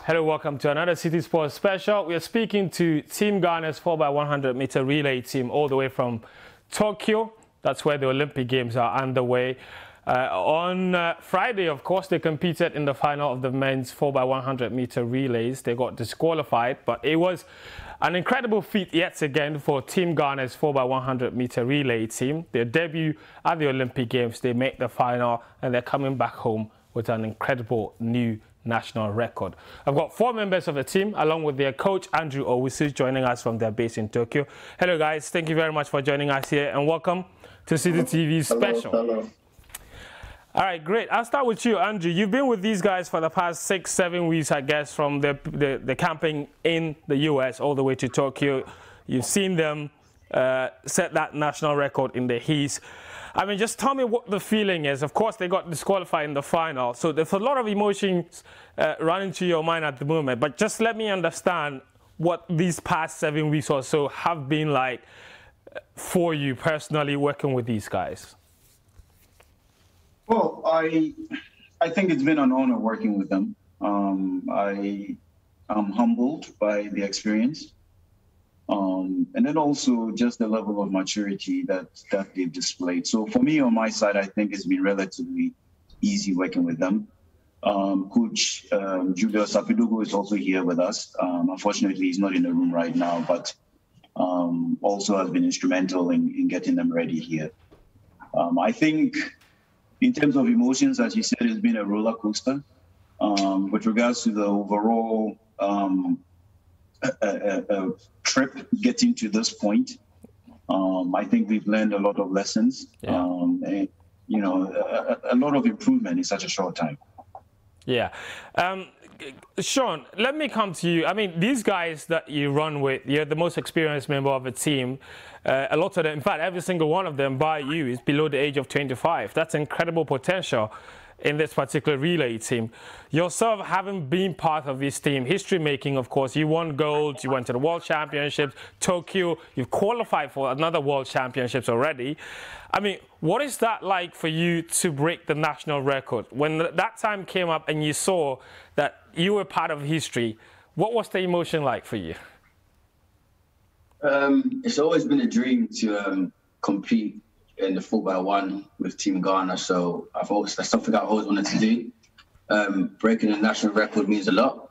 Hello, welcome to another City Sports special. We are speaking to Team Ghana's 4x100 meter relay team all the way from Tokyo. That's where the Olympic Games are underway. On Friday, of course, they competed in the final of the men's 4x100 meter relays. They got disqualified, but it was an incredible feat yet again for Team Ghana's 4x100 meter relay team. Their debut at the Olympic Games, they make the final and they're coming back home with an incredible new national record. I've got 4 members of the team along with their coach Andrew Owusu joining us from their base in Tokyo. Hello guys, thank you very much for joining us here and welcome to City TV special. Hello. All right, great. I'll start with you, Andrew. You've been with these guys for the past 6-7 weeks, I guess, from the camping in the US all the way to Tokyo. You've seen them set that national record in the heats. I mean, just tell me what the feeling is. Of course, they got disqualified in the final, so there's a lot of emotions running through your mind at the moment. But just let me understand what these past 7 weeks or so have been like for you personally working with these guys. Well, I think it's been an honor working with them. I am humbled by the experience. And then also just the level of maturity that they've displayed. So for me, on my side, I think it's been relatively easy working with them. Coach Julius Apidogo is also here with us. Unfortunately, he's not in the room right now, but also has been instrumental in getting them ready here. I think in terms of emotions, as you said, it's been a roller coaster. With regards to the overall trip getting to this point, I think we've learned a lot of lessons, and, you know, a lot of improvement in such a short time. Yeah. Sean, let me come to you. I mean, these guys that you run with, you're the most experienced member of the team. A lot of them, in fact, every single one of them by you is below the age of 25. That's incredible potential in this particular relay team. Yourself, having been part of this team, history making, of course, you won gold, you went to the World Championships, Tokyo, you've qualified for another World Championships already. I mean, what is that like for you to break the national record? When that time came up and you saw that you were part of history, what was the emotion like for you? It's always been a dream to compete in the 4x1 with Team Ghana, so that's something I've always wanted to do. Breaking a national record means a lot.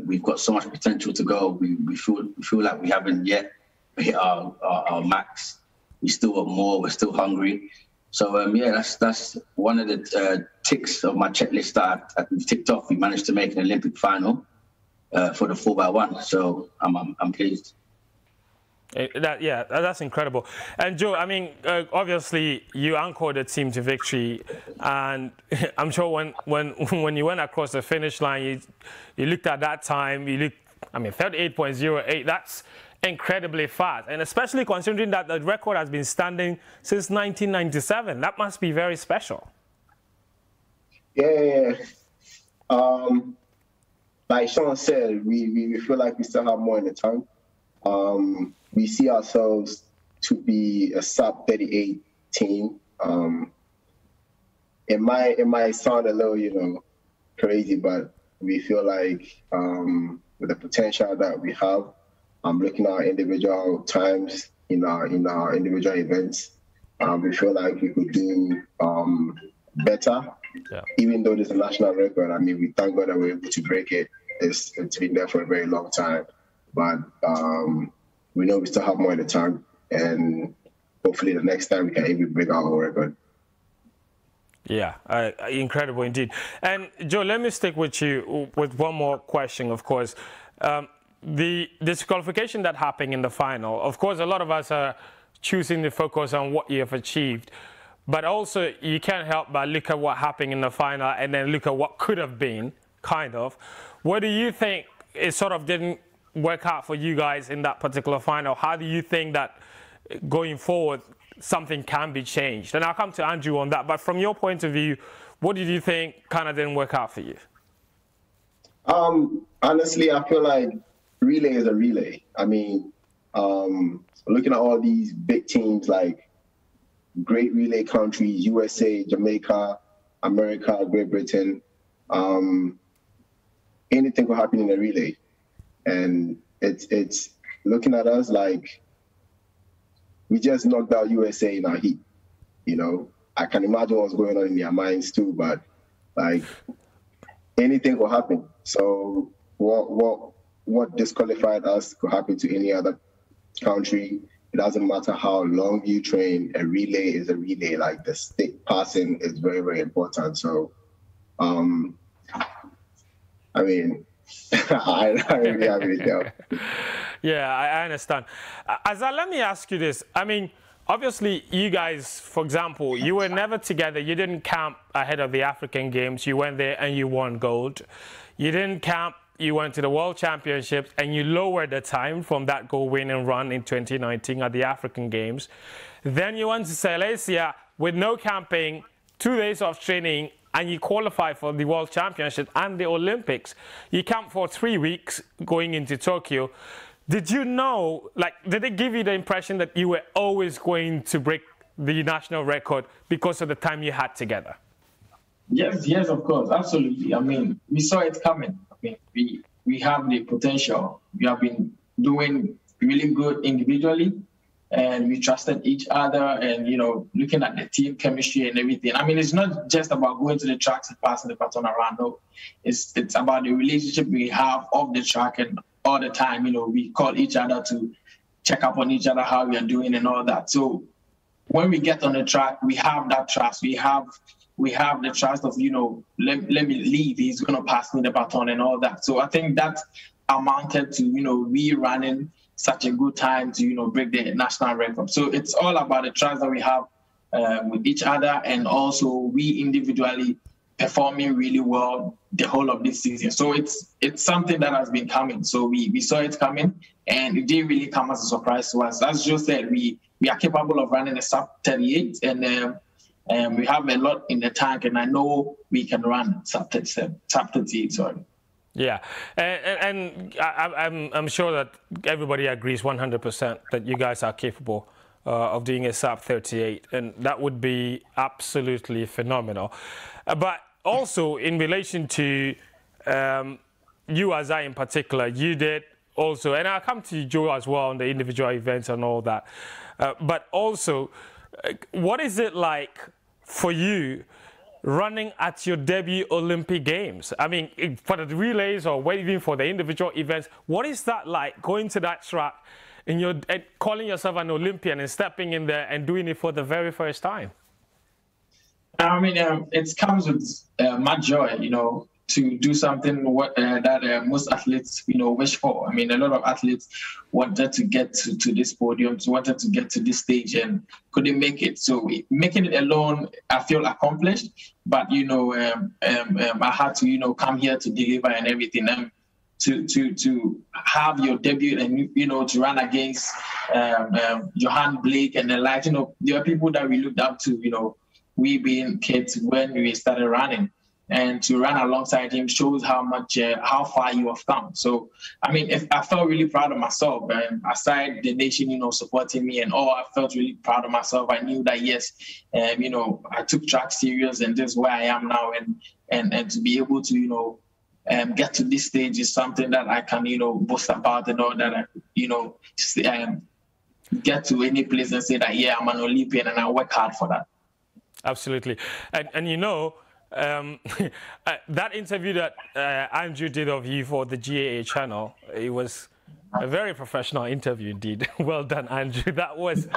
We've got so much potential to go. We feel like we haven't yet hit our max. We still want more. We're still hungry. So yeah, that's one of the ticks of my checklist that we've ticked off. We managed to make an Olympic final for the 4x1, so I'm pleased. That's incredible. And Joe, I mean, obviously you anchored the team to victory, and I'm sure when you went across the finish line, you looked at that time, I mean, 38.08, that's incredibly fast, and especially considering that the record has been standing since 1997. That must be very special. Yeah. Like Sean said, we feel like we still have more in the tank. We see ourselves to be a sub 38 team. It might sound a little, crazy, but we feel like with the potential that we have, looking at our individual times in our individual events, we feel like we could do better. Yeah. Even though there's a national record, I mean, we thank God that we're able to break it. It's been there for a very long time, but we know we still have more in the tank, and hopefully the next time we can even break our record. Yeah, incredible indeed. And Joe, let me stick with you with one more question, of course. The disqualification that happened in the final, of course, a lot of us are choosing to focus on what you have achieved, but also you can't help but look at what happened in the final and then look at what could have been, kind of. What do you think it sort of didn't work out for you guys in that particular final? How do you think that going forward something can be changed? And I'll come to Andrew on that, but from your point of view, what did you think kind of didn't work out for you? Honestly, I feel like relay is a relay. I mean, looking at all these big teams like great relay countries, USA, Jamaica, America, Great Britain, anything could happen in a relay. And it's looking at us like we just knocked out USA in our heat. You know, I can imagine what's going on in their minds too, but like anything could happen. So what disqualified us could happen to any other country. It doesn't matter how long you train, a relay is a relay. Like the stick passing is very, very important. So, I mean, I really have it down. Yeah, I understand. Azza, let me ask you this. I mean, obviously, you guys, for example, you were never together. You didn't camp ahead of the African Games. You went there and you won gold. You didn't camp. You went to the World Championships and you lowered the time from that goal-winning run in 2019 at the African Games. Then you went to Silesia with no camping, 2 days of training, and you qualified for the World Championship and the Olympics. You camped for 3 weeks going into Tokyo. Did you know, like, did it give you the impression that you were always going to break the national record because of the time you had together? Yes, of course, absolutely. I mean, we saw it coming. I mean, we have the potential. We have been doing really good individually, and we trusted each other. And you know, looking at the team chemistry and everything. I mean, it's not just about going to the tracks and passing the baton around. No, it's about the relationship we have off the track and all the time. You know, we call each other to check up on each other, how we are doing and all that. So when we get on the track, we have that trust. We have the trust of, you know, let me leave. He's going to pass me the baton and all that. So I think that amounted to, you know, we running such a good time to, you know, break the national record. So it's all about the trust that we have with each other, and also we individually performing really well the whole of this season. So it's something that has been coming. So we saw it coming, and it didn't really come as a surprise to us. As Joe said, we are capable of running a sub 38, and we have a lot in the tank, and I know we can run sub 38, sorry. Yeah, and I'm sure that everybody agrees 100% that you guys are capable of doing a sub 38, and that would be absolutely phenomenal. But also in relation to you, as in particular, you did also, and I'll come to you, Joe, as well on the individual events and all that. But also, what is it like for you running at your debut Olympic Games? I mean, for the relays or even for the individual events, what is that like, going to that track and calling yourself an Olympian and stepping in there and doing it for the very first time? I mean, it comes with much joy, you know, to do something that most athletes, you know, wish for. I mean, a lot of athletes wanted to get to this podium, wanted to get to this stage and couldn't make it. So making it alone, I feel accomplished. But, you know, I had to, you know, come here to deliver and everything. To have your debut and, you know, to run against Johan Blake and the like, you know, there are people that we looked up to, you know, we being kids when we started running. And to run alongside him shows how far you have come. So, I mean, I felt really proud of myself. Aside the nation, you know, supporting me and all, I felt really proud of myself. I knew that, yes, you know, I took track serious, and this is where I am now. And to be able to, you know, get to this stage is something that I can, you know, boast about, and all that, you know, get to any place and say that, yeah, I'm an Olympian, and I work hard for that. Absolutely. And you know, that interview that Andrew did of you for the GAA channel, it was a very professional interview indeed. Well done, Andrew. That was,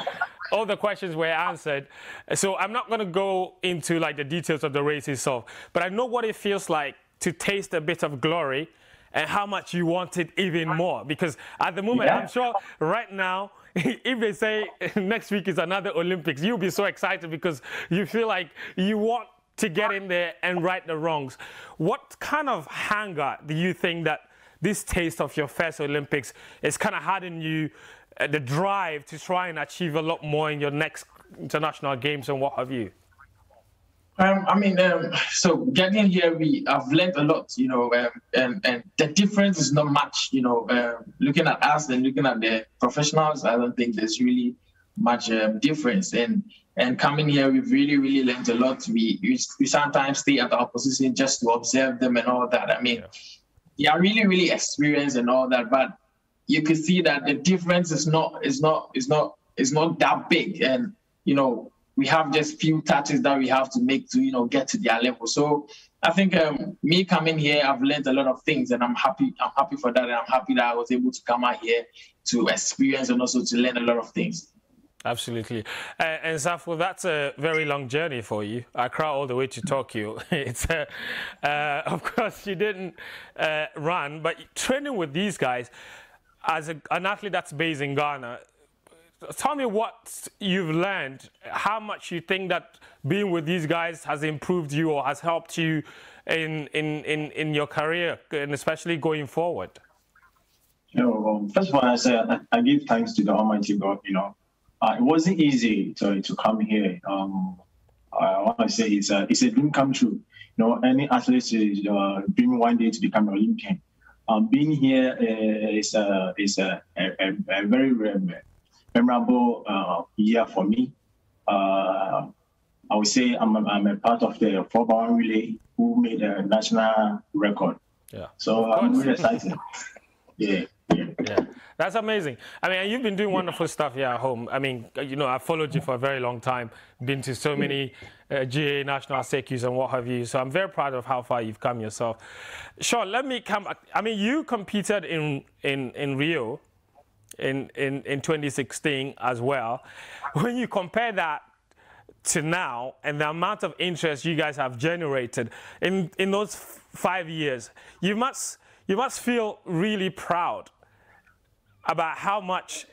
all the questions were answered. So I'm not going to go into like the details of the race itself, but I know what it feels like to taste a bit of glory and how much you want it even more. Because at the moment, yeah, I'm sure right now, if they say next week is another Olympics, you'll be so excited because you feel like you want to get in there and right the wrongs. What kind of hunger do you think that this taste of your first Olympics is kind of hardening you the drive to try and achieve a lot more in your next international games and what have you? I mean, so getting here, I've learned a lot, you know, and the difference is not much, you know. Looking at us and looking at the professionals, I don't think there's really much difference. And coming here, we've really learned a lot. We sometimes stay at our position just to observe them and all that. I mean, they are really, really experienced and all that, but you can see that the difference is not that big. And, you know, we have just few touches that we have to make to, you know, get to their level. So I think me coming here, I've learned a lot of things, and I'm happy for that. And I'm happy that I was able to come out here to experience and also to learn a lot of things. Absolutely. And Zafo, that's a very long journey for you. Accra all the way to Tokyo. It's of course, you didn't run, but training with these guys as an athlete that's based in Ghana, tell me what you've learned, how much you think that being with these guys has improved you or has helped you in your career, and especially going forward. You know, first of all, I give thanks to the Almighty God. You know, it wasn't easy to come here. I want to say it's a dream come true. You know, any athlete is dreaming one day to become an Olympian. Being here is a very memorable year for me. I would say I'm a part of the 4x1 relay who made a national record. Yeah. So I'm really excited. Yeah. That's amazing. I mean, you've been doing wonderful stuff here at home. I mean, you know, I've followed you for a very long time, been to so many GA national circuits and what have you. So I'm very proud of how far you've come yourself. Sean, let me come. I mean, you competed in Rio in 2016 as well. When you compare that to now and the amount of interest you guys have generated in those 5 years, you must feel really proud about how much,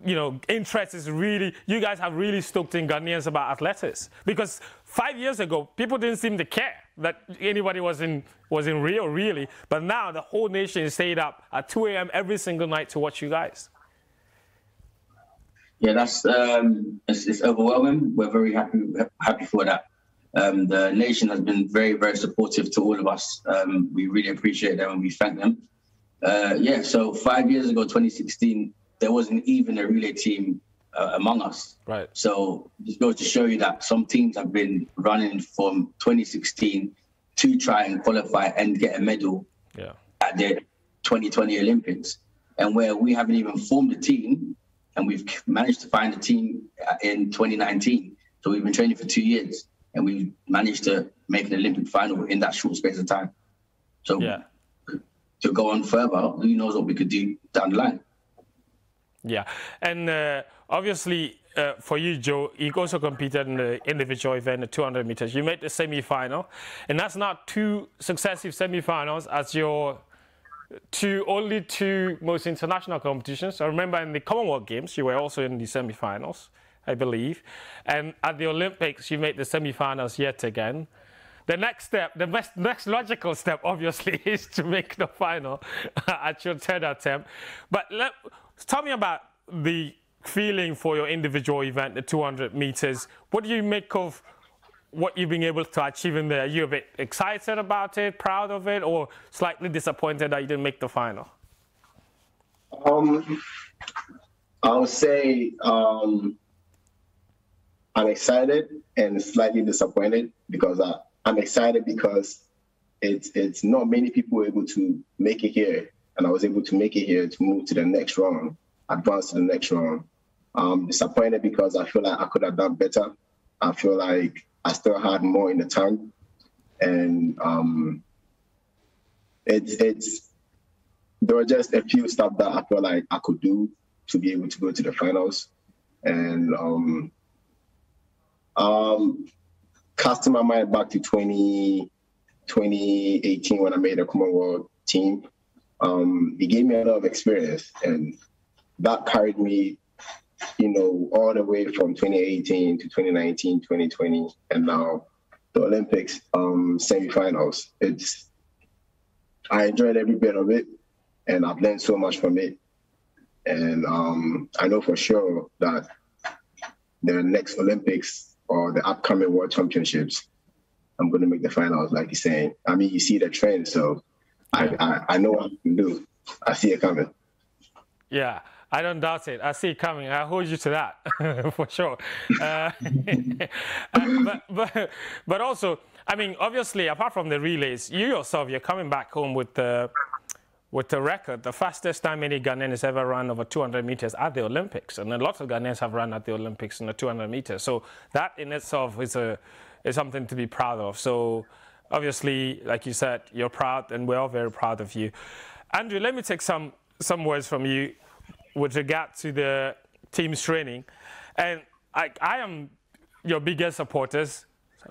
you know, interest is really, you guys have really stoked in Ghanaians about athletics. Because 5 years ago, people didn't seem to care that anybody was in Rio, really. But now the whole nation stayed up at 2 a.m. every single night to watch you guys. Yeah, that's it's overwhelming. We're very happy for that. The nation has been very, very supportive to all of us. We really appreciate them and we thank them. Yeah, so 5 years ago, 2016, there wasn't even a relay team among us. Right. So this goes to show you that some teams have been running from 2016 to try and qualify and get a medal at the 2020 Olympics. And where we haven't even formed a team, and we've managed to find a team in 2019. So we've been training for 2 years, and we managed to make an Olympic final in that short space of time. So to go on further, who knows what we could do down the line. Yeah, and obviously for you, Joe, you also competed in the individual event, the 200 meters. You made the semi-final, and that's not 2 successive semi-finals as your only 2 most international competitions. I remember in the Commonwealth Games, you were also in the semi-finals, I believe. And at the Olympics, you made the semi-finals yet again. The next step, the next logical step, obviously, is to make the final at your 3rd attempt. But tell me about the feeling for your individual event, the 200 meters. What do you make of what you've been able to achieve in there? Are you a bit excited about it, proud of it, or slightly disappointed that you didn't make the final? I would say I'm excited and slightly disappointed because I'm excited because it's not many people were able to make it here, and I was able to make it here to move to the next round, advance to the next round. I'm disappointed because I feel like I could have done better. I feel like I still had more in the tank, and there were just a few stuff that I feel like I could do to be able to go to the finals, and casting my mind back to 2018 when I made a Commonwealth team, it gave me a lot of experience, and that carried me, you know, all the way from 2018 to 2019, 2020, and now the Olympics semifinals. I enjoyed every bit of it, and I've learned so much from it. And I know for sure that the next Olympics or the upcoming World Championships, I'm going to make the finals, like you're saying. I mean, you see the trend, so I know what I can do. I see it coming. Yeah. I don't doubt it. I see it coming. I hold you to that for sure. But also, I mean, obviously, apart from the relays, you yourself, you're coming back home with with a record, the fastest time any Ghanaian has ever run over 200 meters at the Olympics. And a lot of Ghanaians have run at the Olympics in the 200 meters. So that in itself is something to be proud of. So obviously, like you said, you're proud, and we're all very proud of you. Andrew, let me take some words from you with regard to the team's training. And I am your biggest supporters,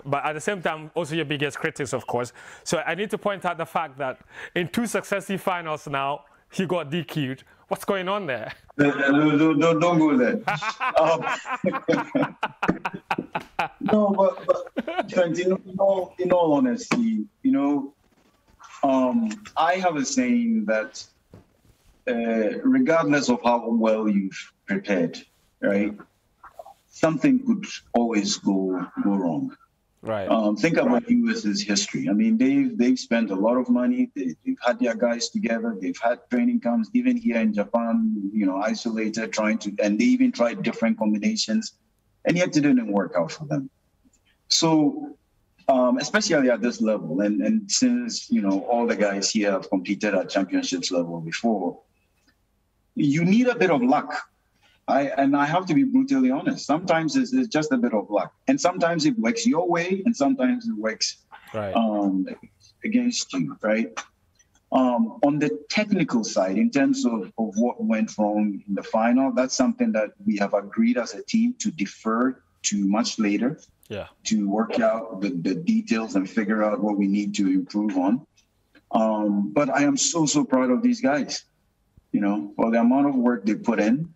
but at the same time, also your biggest critics, of course. So I need to point out the fact that in 2 successive finals now, he got DQ'd. What's going on there? Don't go there. No, but Trent, in all honesty, I have a saying that regardless of how well you've prepared, right, something could always go wrong. Right. Think about US's history. I mean, they've spent a lot of money. They've had their guys together. They've had training camps, even here in Japan, isolated, and they even tried different combinations, and yet it didn't work out for them. So, especially at this level, and since, all the guys here have competed at championships level before, you need a bit of luck. I have to be brutally honest. Sometimes it's just a bit of luck, and sometimes it works your way, and sometimes it works against you, right? On the technical side, in terms of what went wrong in the final, that's something that we have agreed as a team to defer to much later, to work out the details and figure out what we need to improve on. But I am so proud of these guys, for the amount of work they put in.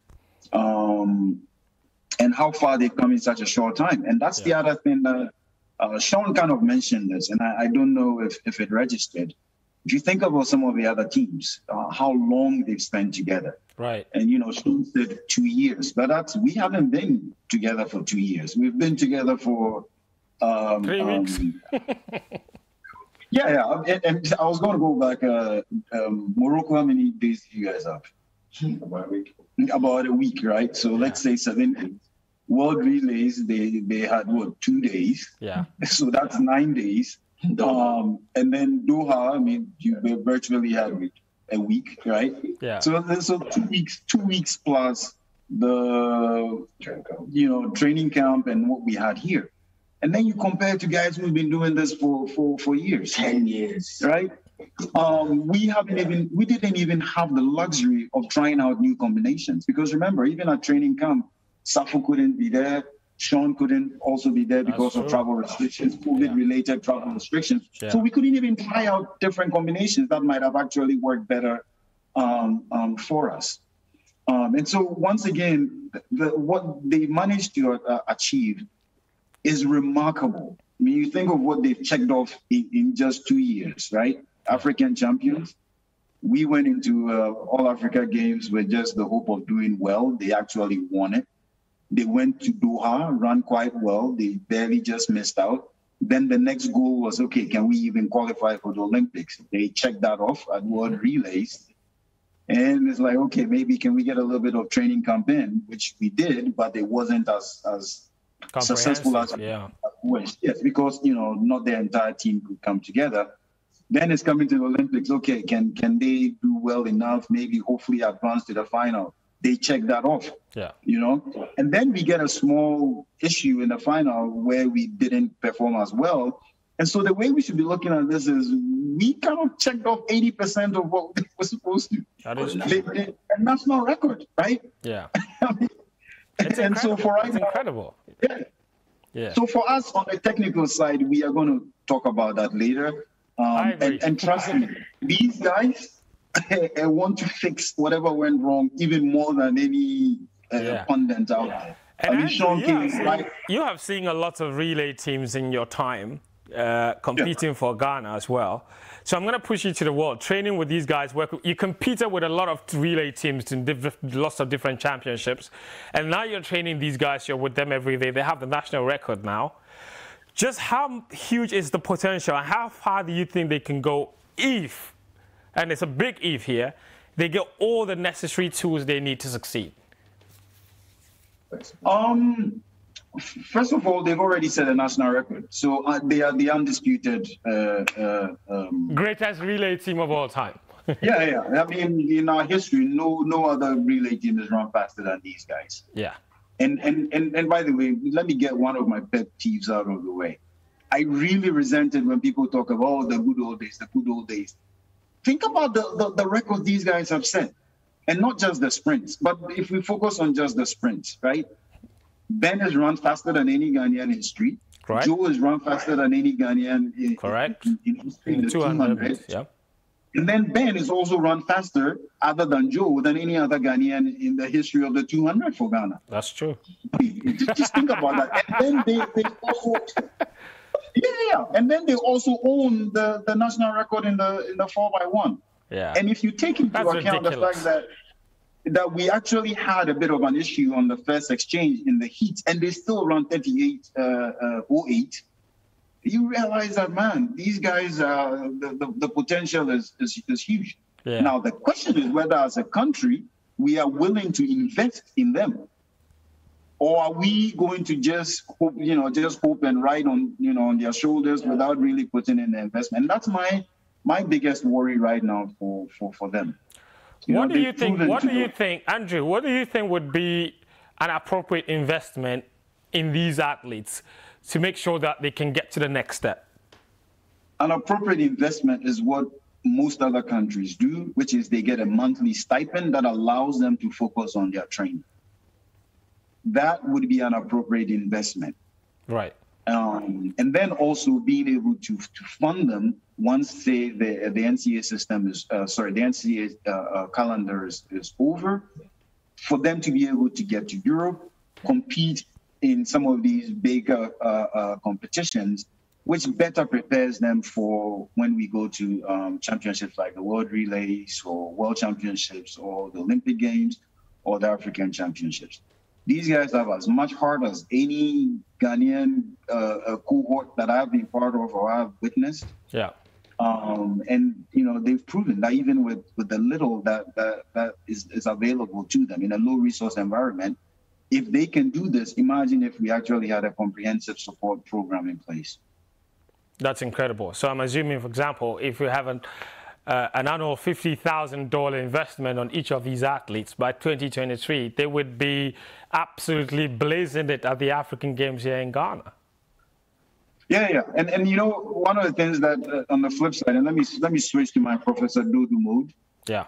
And how far they've come in such a short time. And that's the other thing that Sean kind of mentioned this, and I don't know if it registered. If you think about some of the other teams, how long they've spent together. Right. And, Sean said 2 years, but we haven't been together for 2 years. We've been together for 3 weeks. Yeah. And I was going to go back, Morocco, how many days do you guys have? About a week. About a week, right? So let's say 7 days. World relays, they had 2 days? Yeah. So that's 9 days. And then Doha, I mean, you virtually had a week, right? Yeah. So 2 weeks plus the training camp and what we had here. And then you compare to guys who've been doing this for years. 10 years. Right? We didn't even have the luxury of trying out new combinations, because remember, even at training camp, Safo couldn't be there, Sean couldn't also be there because of travel restrictions, COVID-related travel restrictions. Yeah. So we couldn't even try out different combinations that might have actually worked better for us. And so once again, what they managed to achieve is remarkable. I mean, you think of what they've checked off in just 2 years, right? African champions. We went into All Africa Games with just the hope of doing well. They actually won it. They went to Doha, ran quite well. They barely just missed out. Then the next goal was, okay, can we even qualify for the Olympics? They checked that off at World Relays. And it's like, okay, maybe can we get a little bit of training camp in, which we did, but it wasn't as successful as we wished. Yes, because, not the entire team could come together. Then it's coming to the Olympics. Okay, can they do well enough? Maybe hopefully advance to the final. They check that off. Yeah. And then we get a small issue in the final where we didn't perform as well. And so the way we should be looking at this is we kind of checked off 80% of what we were supposed to. That is a national record, right? Yeah. It's incredible. Yeah. So for us on the technical side, we are going to talk about that later. And trust me, these guys want to fix whatever went wrong even more than any pundit out there. And you have seen a lot of relay teams in your time competing for Ghana as well. So I'm going to push you to the world. Training with these guys, you competed with a lot of relay teams in lots of different championships. And now you're training these guys, you're with them every day. They have the national record now. Just how huge is the potential, and how far do you think they can go if, and it's a big if here, they get all the necessary tools they need to succeed? First of all, they've already set a national record. So they are the undisputed... greatest relay team of all time. Yeah. I mean, in our history, no other relay team has run faster than these guys. Yeah. And by the way, let me get one of my pet peeves out of the way. I really resent it when people talk about the good old days, the good old days. Think about the record these guys have set, and not just the sprints. But if we focus on just the sprints, right? Ben has run faster than any Ghanaian in history. Correct. Joe has run faster than any Ghanaian in history. In the 200, yeah. And then Ben has also run faster, other than Joe, than any other Ghanaian in the history of the 200 for Ghana. That's true. Just think about that. And then they also, and then they also own the national record in the 4x1. Yeah. And if you take into account ridiculous. the fact that we actually had a bit of an issue on the first exchange in the heat, and they still run 38.08. You realize that, man, these guys, the potential is huge. Yeah. Now, the question is whether as a country, we are willing to invest in them. Or are we going to just hope and ride on their shoulders without really putting in the investment? And that's my biggest worry right now for them. What do you think, Andrew, what do you think would be an appropriate investment in these athletes to make sure that they can get to the next step? An appropriate investment is what most other countries do, which is they get a monthly stipend that allows them to focus on their training. That would be an appropriate investment. Right. And then also being able to fund them once, say, the NCAA system is, the NCAA calendar is over, for them to be able to get to Europe, compete in some of these bigger competitions, which better prepares them for when we go to championships like the World Relays or World Championships or the Olympic Games or the African Championships. These guys have as much heart as any Ghanaian cohort that I've been part of or I've witnessed. Yeah. And they've proven that even with the little that is available to them in a low resource environment, if they can do this, imagine if we actually had a comprehensive support program in place. That's incredible. So I'm assuming, for example, if we have an annual $50,000 investment on each of these athletes by 2023, they would be absolutely blazing it at the African Games here in Ghana. Yeah. And one of the things that on the flip side, and let me switch to my Professor Dodo mode. Yeah.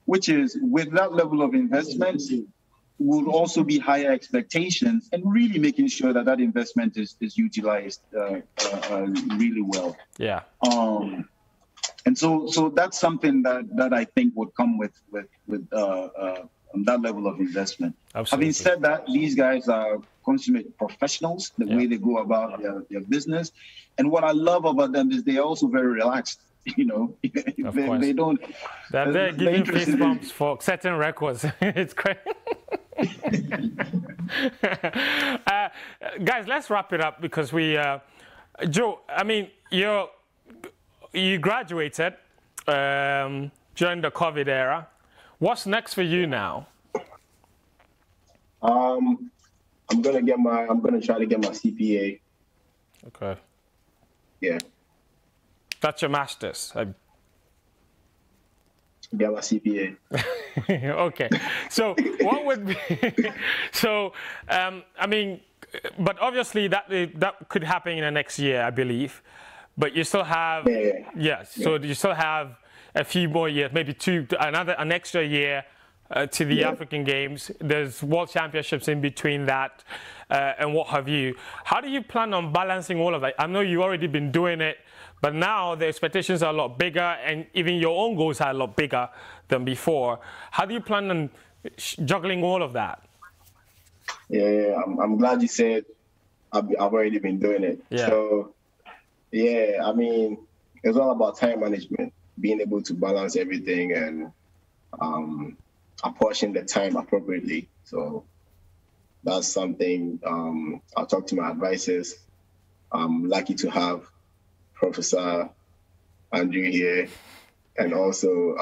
Which is, with that level of investment will also be higher expectations, and really making sure that investment is utilized really well. Yeah. And so that's something that I think would come with that level of investment. Absolutely. Having said that, these guys are consummate professionals, the way they go about their business. And what I love about them is they're also very relaxed. They don't. They're giving fist bumps for certain records. It's great. Guys, let's wrap it up because we, Joe, I mean, you graduated during the COVID era. What's next for you now? I'm gonna try to get my CPA. Okay. Yeah. That's your master's. Get my CPA. Okay. So what would be? So I mean, but obviously that could happen in the next year, I believe. But you still have So you still have a few more years, maybe an extra year to the African Games. There's World Championships in between that, and what have you. How do you plan on balancing all of that? I know you've already been doing it, but now the expectations are a lot bigger, and even your own goals are a lot bigger than before. How do you plan on juggling all of that? Yeah. I'm glad you said I've already been doing it. Yeah. So, yeah, I mean, it's all about time management, being able to balance everything and apportion the time appropriately. So that's something I'll talk to my advisors. I'm lucky to have Professor Andrew here, and also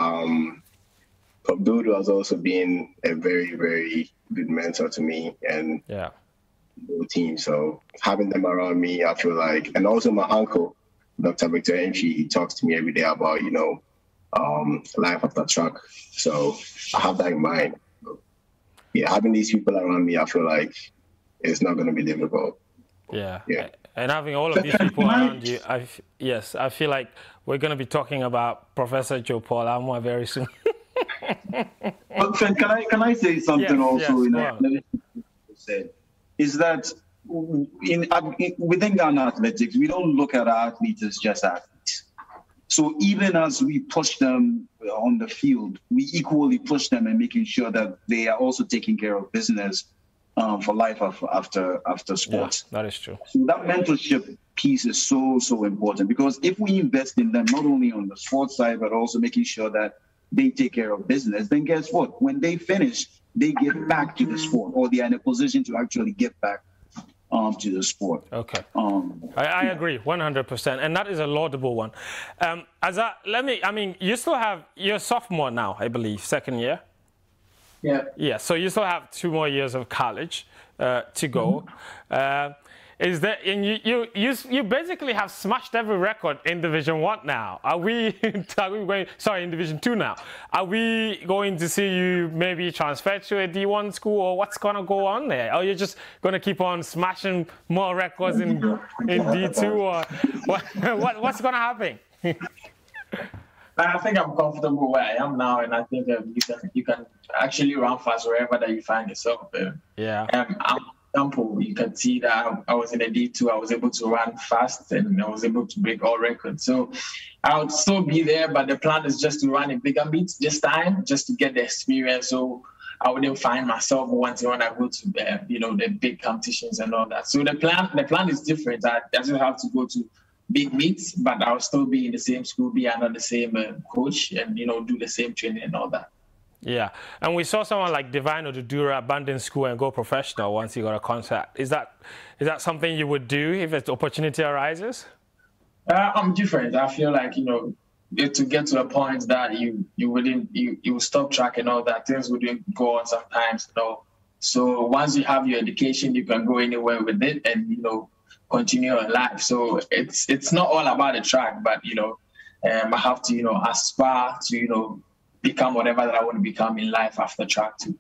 Prof. Dodo has also been a very, very good mentor to me and the whole team. So having them around me, I feel like, and also my uncle, Dr. Victor Entry, he talks to me every day about, life after track. So I have that in mind. Yeah, having these people around me, I feel like it's not going to be difficult. Yeah. Yeah. And having all of these people around you, I feel like we're going to be talking about Professor Joe Paul Amoah very soon. But Fen, can I say something also? Said is that within Ghana Athletics, we don't look at our athletes as just athletes. So even as we push them on the field, we equally push them in making sure that they are also taking care of business for life after sports. Yeah, that is true. So that mentorship piece is so important, because if we invest in them, not only on the sports side, but also making sure that they take care of business, then guess what? When they finish, they give back to the sport, or they are in a position to actually give back to the sport. Okay. I agree 100%, and that is a laudable one. You still have, you're a sophomore now, I believe, second year. Yeah. Yeah. So you still have 2 more years of college to go. Is that, and you basically have smashed every record in Division 1 now. Are we going, sorry, in Division 2 now? Are we going to see you maybe transfer to a D1 school, or what's going to go on there? Or you're just going to keep on smashing more records in D2, or what's going to happen? I think I'm comfortable where I am now, and I think you can actually run fast wherever that you find yourself. Yeah. Example, you can see that I was in a D2, I was able to run fast, and I was able to break all records. So I would still be there, but the plan is just to run a bigger meet this time, just to get the experience. So I wouldn't find myself wanting when I go to the big competitions and all that. So the plan is different. I just have to go to big meets, but I'll still be in the same school, be under the same coach, and do the same training and all that. Yeah, and we saw someone like Divine Odudura abandon school and go professional once he got a contract. Is that something you would do if an opportunity arises? I'm different. I feel like to get to a point that you will stop track and all that, things wouldn't go on sometimes. So once you have your education, you can go anywhere with it and continue your life. So it's not all about the track, but I have to aspire to become whatever that I want to become in life after track too.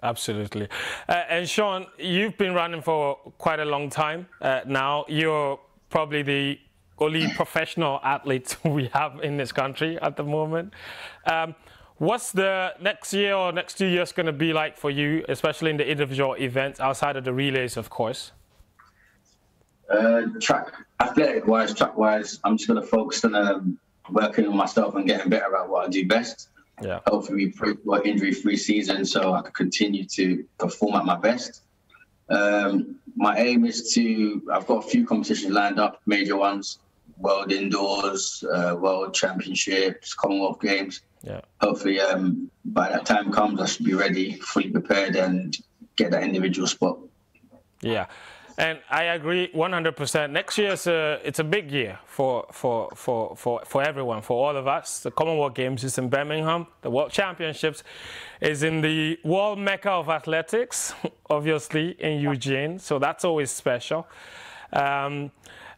Absolutely. And Sean, you've been running for quite a long time now. You're probably the only professional athlete we have in this country at the moment. What's the next year or next 2 years going to be like for you, especially in the individual events outside of the relays, of course? Track wise, I'm just going to focus on working on myself and getting better at what I do best. Yeah. Hopefully, we injury-free season, so I can continue to perform at my best. My aim is I've got a few competitions lined up, major ones, World Indoors, World Championships, Commonwealth Games. Yeah. Hopefully, by that time comes, I should be ready, fully prepared, and get that individual spot. Yeah. And I agree 100%. Next year it's a big year for everyone, for all of us. The Commonwealth Games is in Birmingham. The World Championships is in the world mecca of athletics, obviously in Eugene. So that's always special. And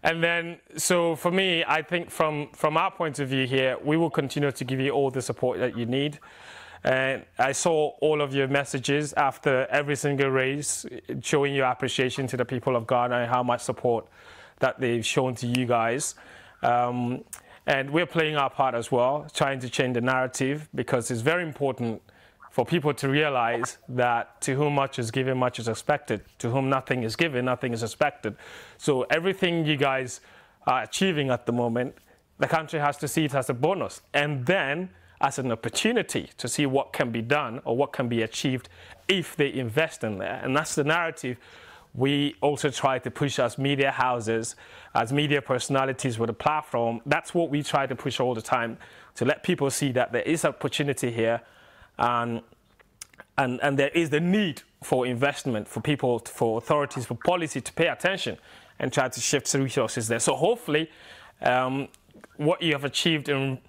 then, so for me, I think from our point of view here, we will continue to give you all the support that you need. And I saw all of your messages after every single race, showing your appreciation to the people of Ghana and how much support that they've shown to you guys. And we're playing our part as well, trying to change the narrative, because it's very important for people to realize that to whom much is given, much is expected. To whom nothing is given, nothing is expected. So everything you guys are achieving at the moment, the country has to see it as a bonus. And then as an opportunity to see what can be done or what can be achieved if they invest in there. And that's the narrative we also try to push as media houses, as media personalities with a platform. That's what we try to push all the time, to let people see that there is opportunity here, and there is the need for investment, for people, for authorities, for policy to pay attention and try to shift resources there. So hopefully what you have achieved in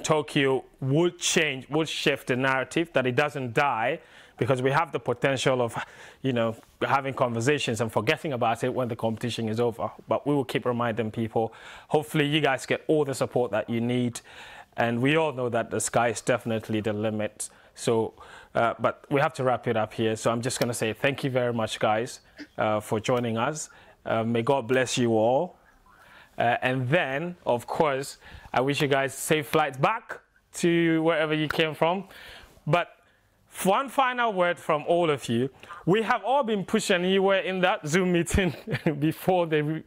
Tokyo would shift the narrative, that it doesn't die, because we have the potential of, having conversations and forgetting about it when the competition is over. But we will keep reminding people. Hopefully you guys get all the support that you need. And we all know that the sky is definitely the limit. So, but we have to wrap it up here. So I'm just going to say thank you very much, guys, for joining us. May God bless you all. And then, of course, I wish you guys safe flights back to wherever you came from. But one final word from all of you. We have all been pushing. You were in that Zoom meeting before the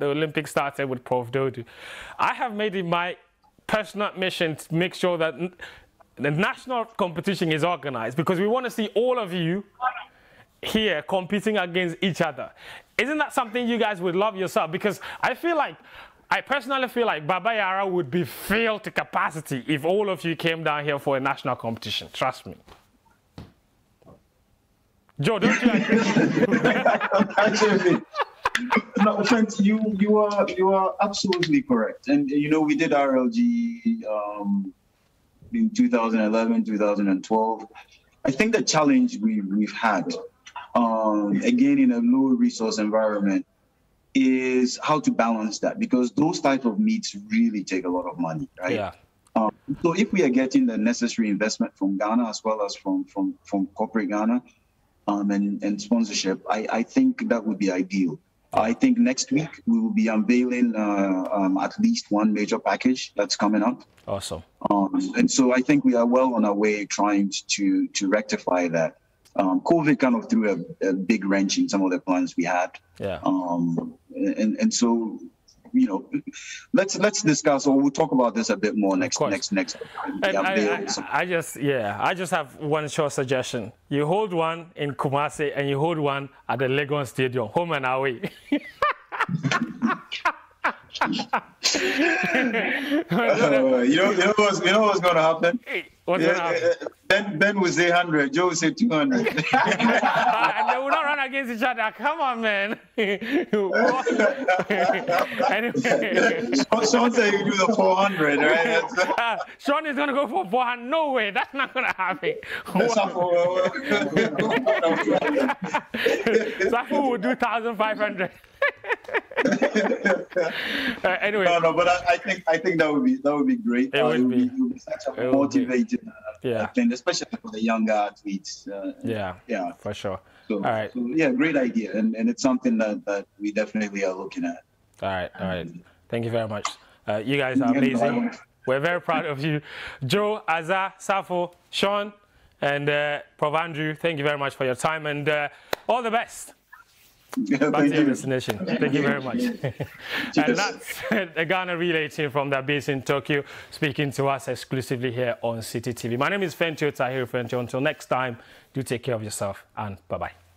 Olympics started with Prof. Dodu. I have made it my personal mission to make sure that the national competition is organized, because we want to see all of you here competing against each other. Isn't that something you guys would love yourself? Because I personally feel like Baba Yara would be filled to capacity if all of you came down here for a national competition. Trust me. Joe, don't you agree? Actually, no, friends, you are absolutely correct. And you know, we did RLG in 2011, 2012. I think the challenge we've had, again, in a low resource environment, is how to balance that, because those type of meets really take a lot of money, right? Yeah. So if we are getting the necessary investment from Ghana as well as from corporate Ghana, and sponsorship, I think that would be ideal. I think next week we will be unveiling at least one major package that's coming up. Awesome. And so I think we are well on our way trying to rectify that. COVID kind of threw a big wrench in some of the plans we had. Yeah. And so, you know, let's discuss, or we'll talk about this a bit more next. And I just have one short suggestion. You hold one in Kumasi and you hold one at the Legon Stadium, home and away. You know what's going to happen? What's going to happen? Ben will say 100, Joe will say 200. And they will not run against each other. Come on, man. Sean said you do the 400, right? Sean is going to go for 400. No way. That's not going to happen. Safu will do 1,500. Anyway. No, but I think that would be great. It would be such a motivating thing, especially for the younger athletes. Yeah, for sure. So, all right. So, yeah, great idea, and it's something that we definitely are looking at. All right. Thank you very much. You guys are amazing. We're very proud of you, Joe, Azza, Safo, Sean, and Prof. Andrew. Thank you very much for your time, and all the best. Back to your destination. Thank you very much. And that's the Ghana relay team from their base in Tokyo speaking to us exclusively here on City TV. My name is Fentio Tahiru Fentio. Until next time, do take care of yourself and bye-bye.